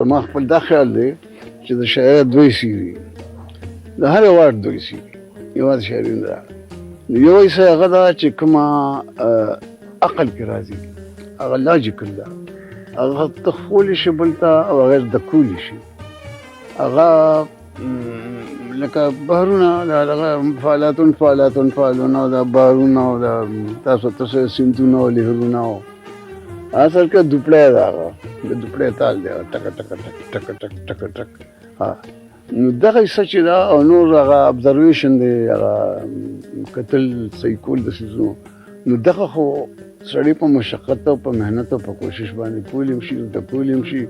ما خپل دا خیال دی چې د شاعر دوی سیوي د هر وارد دوی سیوي یوازې شاعرین ده یو ایسه هغه ده چې کومه عقل کې راځي هغه لاجیکل ده هغه تخولی شي بل ته او هغه زده کولی شي هغه لکه بحرونه دغه فعالونه د بحرونه او د تاسو سیندونه او لهرونه اصل کې دوپړی ده هغه د دوپړی تال دی ټک ټک ټک ټک ټک ټک ټک ها نو دغه څه چې دا او نور هغه ابزرویشن دی هغه کتل سیکول د سيزونو نو دغه خو سړی په مشقت او په مهنت او په کوشش باندې پولیم شي د پولیم شي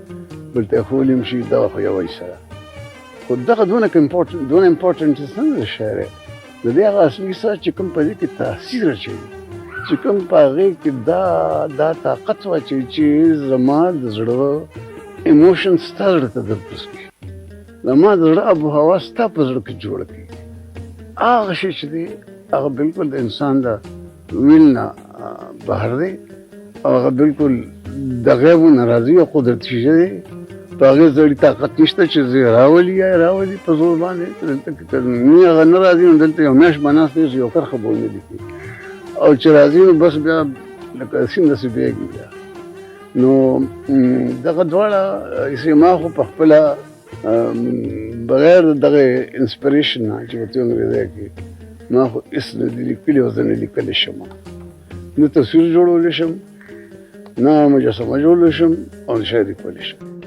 بلته خولیم شي دا خو یو وایسره خو دغه دونه امپورټنټ څه نه شعر د دې هغه اصلي څه چې کوم په دې کې تاثیر اچوي چې کوم په هغې کې دا طاقت واچوي چې زما د زړه ایموشن ستا زړه ته درد رسوي زما د زړه آب و هوا ستا په زړه کې جوړه کړي هغه شی چې دی هغه بالکل د انسان د ویل نه بهر دی او هغه بالکل د غیبو نه راځي او قدرتي شی دی په هغې زړي طاقت نشته چې زه راولي په زور باندې دلته کې نه هغه نه راځي نو دلته یو میاشت به ناست دی یو کرښه به ونه لیکي او چې راځي نو بس بیا لکه سیند داسې بیږي بیا نو دغه دواړه ما خو په خپله بغیر دغه انسپریشن نه چې ورته انګریزی کې ما خو هېڅ نه دي لیکلي او زه نه لیکلی شم نه تصویر جوړولی شم نه مجسمه جوړولی شم او نه شاعري کولی شم